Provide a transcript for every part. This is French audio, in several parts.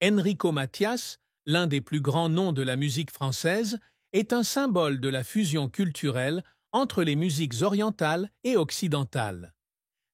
Enrico Macias, l'un des plus grands noms de la musique française, est un symbole de la fusion culturelle entre les musiques orientales et occidentales.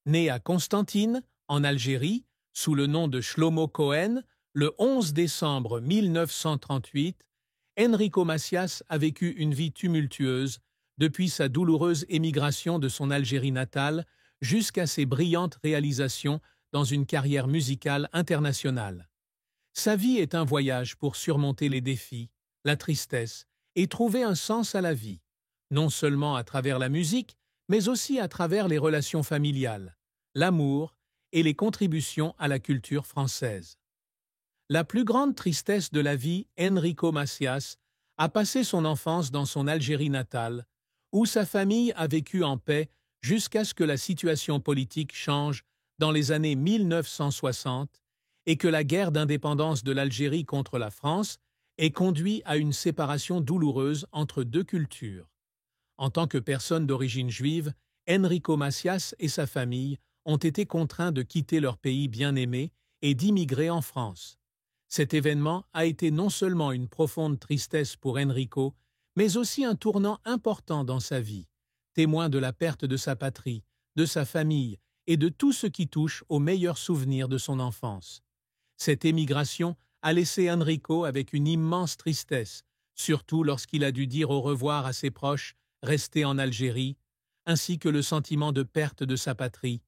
Né à Constantine, en Algérie, sous le nom de Shlomo Cohen, le 11 décembre 1938, Enrico Macias a vécu une vie tumultueuse depuis sa douloureuse émigration de son Algérie natale jusqu'à ses brillantes réalisations dans une carrière musicale internationale. Sa vie est un voyage pour surmonter les défis, la tristesse et trouver un sens à la vie, non seulement à travers la musique, mais aussi à travers les relations familiales, l'amour et les contributions à la culture française. La plus grande tristesse de la vie, Enrico Macias a passé son enfance dans son Algérie natale, où sa famille a vécu en paix jusqu'à ce que la situation politique change dans les années 1960 et que la guerre d'indépendance de l'Algérie contre la France ait conduit à une séparation douloureuse entre deux cultures. En tant que personne d'origine juive, Enrico Macias et sa famille ont été contraints de quitter leur pays bien-aimé et d'immigrer en France. Cet événement a été non seulement une profonde tristesse pour Enrico, mais aussi un tournant important dans sa vie, témoin de la perte de sa patrie, de sa famille et de tout ce qui touche aux meilleurs souvenirs de son enfance. Cette émigration a laissé Enrico avec une immense tristesse, surtout lorsqu'il a dû dire au revoir à ses proches restés en Algérie, ainsi que le sentiment de perte de sa patrie,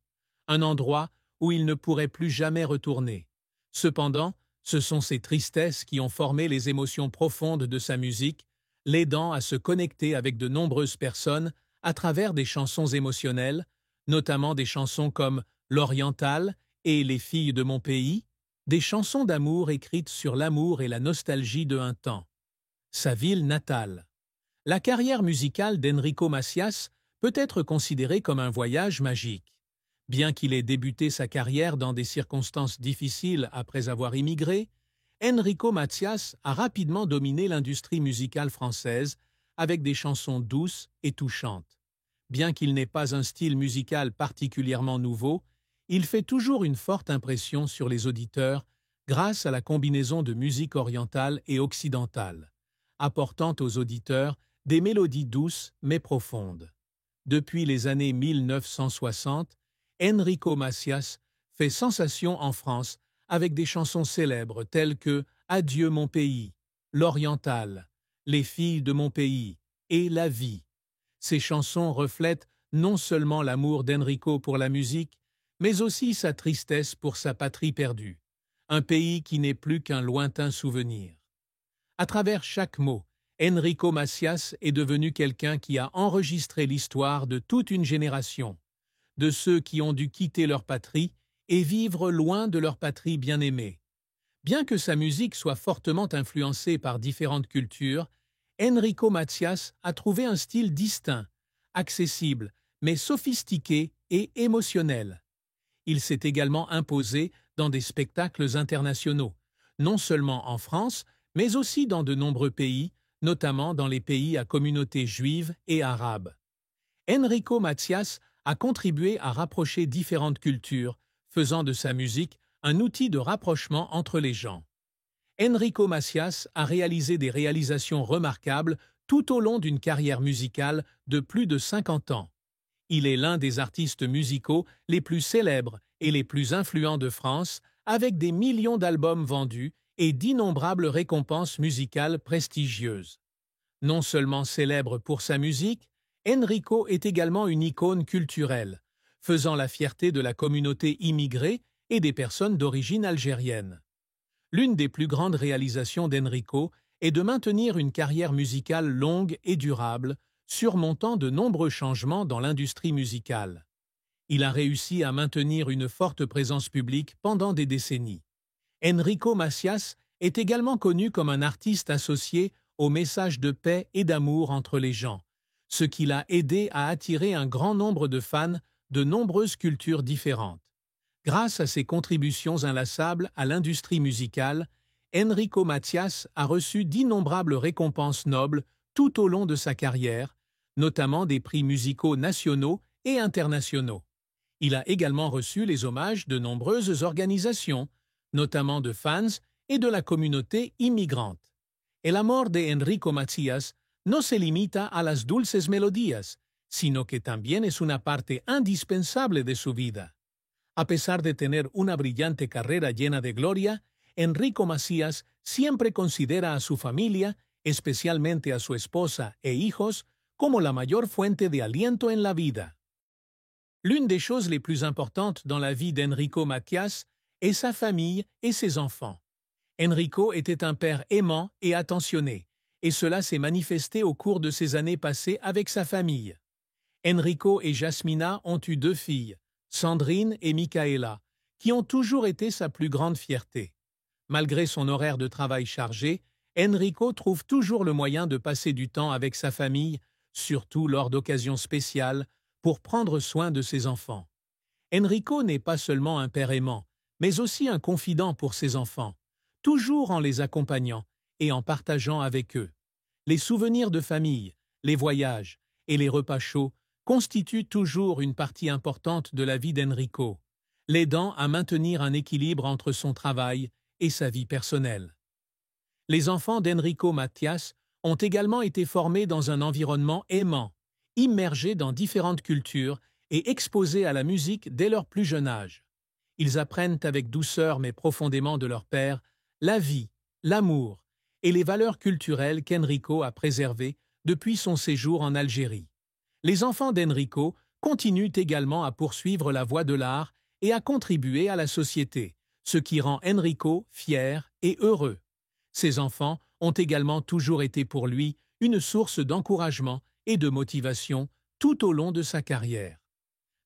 un endroit où il ne pourrait plus jamais retourner. Cependant, ce sont ces tristesses qui ont formé les émotions profondes de sa musique, l'aidant à se connecter avec de nombreuses personnes à travers des chansons émotionnelles, notamment des chansons comme L'Oriental et Les filles de mon pays, des chansons d'amour écrites sur l'amour et la nostalgie de un temps. Sa ville natale. La carrière musicale d'Enrico Macias peut être considérée comme un voyage magique. Bien qu'il ait débuté sa carrière dans des circonstances difficiles après avoir immigré, Enrico Macias a rapidement dominé l'industrie musicale française avec des chansons douces et touchantes. Bien qu'il n'ait pas un style musical particulièrement nouveau, il fait toujours une forte impression sur les auditeurs grâce à la combinaison de musique orientale et occidentale, apportant aux auditeurs des mélodies douces mais profondes. Depuis les années 1960, Enrico Macias fait sensation en France avec des chansons célèbres telles que Adieu mon pays, L'Oriental, Les filles de mon pays et La vie. Ces chansons reflètent non seulement l'amour d'Enrico pour la musique, mais aussi sa tristesse pour sa patrie perdue, un pays qui n'est plus qu'un lointain souvenir. À travers chaque mot, Enrico Macias est devenu quelqu'un qui a enregistré l'histoire de toute une génération, de ceux qui ont dû quitter leur patrie et vivre loin de leur patrie bien-aimée. Bien que sa musique soit fortement influencée par différentes cultures, Enrico Macias a trouvé un style distinct, accessible, mais sophistiqué et émotionnel. Il s'est également imposé dans des spectacles internationaux, non seulement en France, mais aussi dans de nombreux pays, notamment dans les pays à communauté juive et arabe. Enrico Macias a contribué à rapprocher différentes cultures, faisant de sa musique un outil de rapprochement entre les gens. Enrico Macias a réalisé des réalisations remarquables tout au long d'une carrière musicale de plus de 50 ans. Il est l'un des artistes musicaux les plus célèbres et les plus influents de France, avec des millions d'albums vendus et d'innombrables récompenses musicales prestigieuses. Non seulement célèbre pour sa musique, Enrico est également une icône culturelle, faisant la fierté de la communauté immigrée et des personnes d'origine algérienne. L'une des plus grandes réalisations d'Enrico est de maintenir une carrière musicale longue et durable, surmontant de nombreux changements dans l'industrie musicale. Il a réussi à maintenir une forte présence publique pendant des décennies. Enrico Macias est également connu comme un artiste associé au message de paix et d'amour entre les gens, ce qui l'a aidé à attirer un grand nombre de fans de nombreuses cultures différentes. Grâce à ses contributions inlassables à l'industrie musicale, Enrico Macias a reçu d'innombrables récompenses nobles tout au long de sa carrière, notamment des prix musicaux nationaux et internationaux. Il a également reçu les hommages de nombreuses organisations, notamment de fans et de la communauté immigrante. El amor de Enrico Macias no se limita a las dulces melodías, sino que también es una parte indispensable de su vida. A pesar de tener una brillante carrera llena de gloria, Enrico Macias siempre considera a su familia, especialmente a su esposa e hijos, como la mayor fuente de aliento en la vida. L'une des choses les plus importantes dans la vie d'Enrico Macias est sa famille et ses enfants. Enrico était un père aimant et attentionné, et cela s'est manifesté au cours de ses années passées avec sa famille. Enrico et Jasmina ont eu 2 filles, Sandrine et Micaela, qui ont toujours été sa plus grande fierté. Malgré son horaire de travail chargé, Enrico trouve toujours le moyen de passer du temps avec sa famille, surtout lors d'occasions spéciales, pour prendre soin de ses enfants. Enrico n'est pas seulement un père aimant, mais aussi un confident pour ses enfants, toujours en les accompagnant et en partageant avec eux. Les souvenirs de famille, les voyages et les repas chauds constituent toujours une partie importante de la vie d'Enrico, l'aidant à maintenir un équilibre entre son travail et sa vie personnelle. Les enfants d'Enrico Macias ont également été formés dans un environnement aimant, immergés dans différentes cultures et exposés à la musique dès leur plus jeune âge. Ils apprennent avec douceur mais profondément de leur père la vie, l'amour et les valeurs culturelles qu'Enrico a préservées depuis son séjour en Algérie. Les enfants d'Enrico continuent également à poursuivre la voie de l'art et à contribuer à la société, ce qui rend Enrico fier et heureux. Ses enfants ont également toujours été pour lui une source d'encouragement et de motivation tout au long de sa carrière.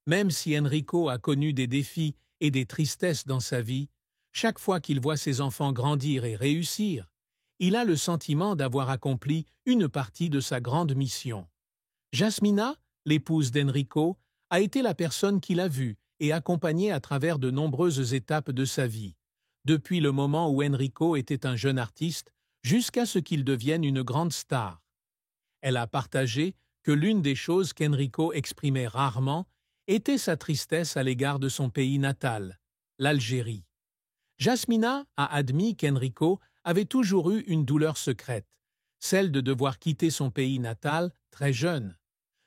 Même si Enrico a connu des défis et des tristesses dans sa vie, chaque fois qu'il voit ses enfants grandir et réussir, il a le sentiment d'avoir accompli une partie de sa grande mission. Jasmina, l'épouse d'Enrico, a été la personne qu'il a vue et accompagnée à travers de nombreuses étapes de sa vie, depuis le moment où Enrico était un jeune artiste jusqu'à ce qu'il devienne une grande star. Elle a partagé que l'une des choses qu'Enrico exprimait rarement était sa tristesse à l'égard de son pays natal, l'Algérie. Jasmina a admis qu'Enrico avait toujours eu une douleur secrète, celle de devoir quitter son pays natal très jeune.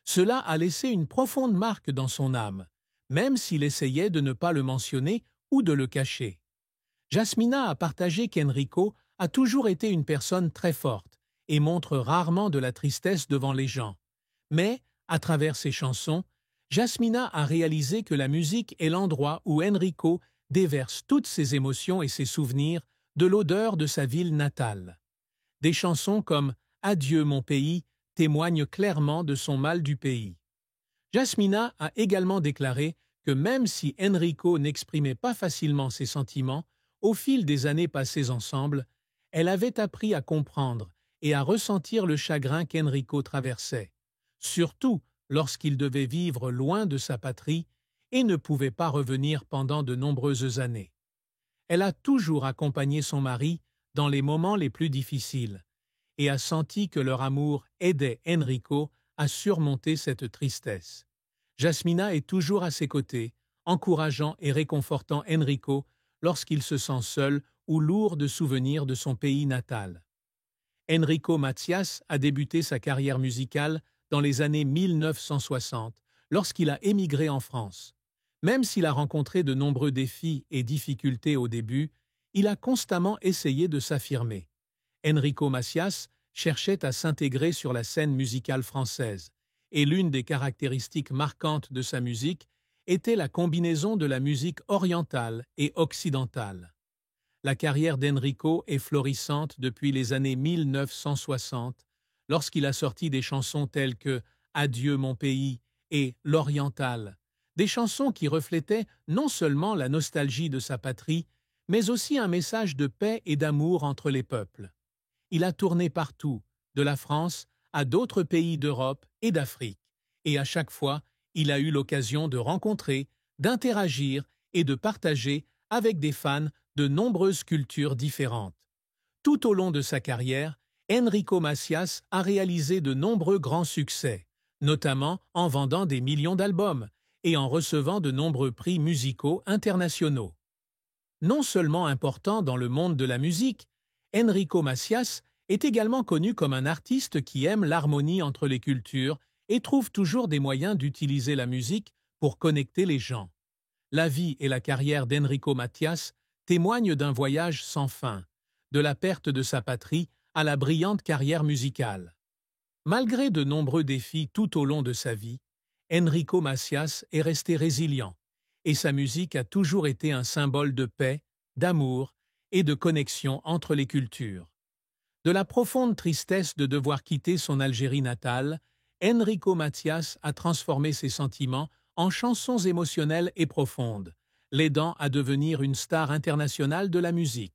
Cela a laissé une profonde marque dans son âme, même s'il essayait de ne pas le mentionner ou de le cacher. Jasmina a partagé qu'Enrico a toujours été une personne très forte et montre rarement de la tristesse devant les gens. Mais, à travers ses chansons, Jasmina a réalisé que la musique est l'endroit où Enrico déverse toutes ses émotions et ses souvenirs de l'odeur de sa ville natale. Des chansons comme « Adieu mon pays » témoignent clairement de son mal du pays. Jasmina a également déclaré que même si Enrico n'exprimait pas facilement ses sentiments, au fil des années passées ensemble, elle avait appris à comprendre et à ressentir le chagrin qu'Enrico traversait, surtout lorsqu'il devait vivre loin de sa patrie et ne pouvait pas revenir pendant de nombreuses années. Elle a toujours accompagné son mari dans les moments les plus difficiles et a senti que leur amour aidait Enrico à surmonter cette tristesse. Jasmina est toujours à ses côtés, encourageant et réconfortant Enrico lorsqu'il se sent seul ou lourd de souvenirs de son pays natal. Enrico Macias a débuté sa carrière musicale dans les années 1960, lorsqu'il a émigré en France. Même s'il a rencontré de nombreux défis et difficultés au début, il a constamment essayé de s'affirmer. Enrico Macias cherchait à s'intégrer sur la scène musicale française, et l'une des caractéristiques marquantes de sa musique était la combinaison de la musique orientale et occidentale. La carrière d'Enrico est florissante depuis les années 1960, lorsqu'il a sorti des chansons telles que « Adieu mon pays » et « L'Oriental », des chansons qui reflétaient non seulement la nostalgie de sa patrie, mais aussi un message de paix et d'amour entre les peuples. Il a tourné partout, de la France à d'autres pays d'Europe et d'Afrique, et à chaque fois, il a eu l'occasion de rencontrer, d'interagir et de partager avec des fans de nombreuses cultures différentes. Tout au long de sa carrière, Enrico Macias a réalisé de nombreux grands succès, notamment en vendant des millions d'albums et en recevant de nombreux prix musicaux internationaux. Non seulement important dans le monde de la musique, Enrico Macias est également connu comme un artiste qui aime l'harmonie entre les cultures et trouve toujours des moyens d'utiliser la musique pour connecter les gens. La vie et la carrière d'Enrico Macias témoignent d'un voyage sans fin, de la perte de sa patrie à la brillante carrière musicale. Malgré de nombreux défis tout au long de sa vie, Enrico Macias est resté résilient, et sa musique a toujours été un symbole de paix, d'amour et de connexion entre les cultures. De la profonde tristesse de devoir quitter son Algérie natale, Enrico Macias a transformé ses sentiments en chansons émotionnelles et profondes, l'aidant à devenir une star internationale de la musique.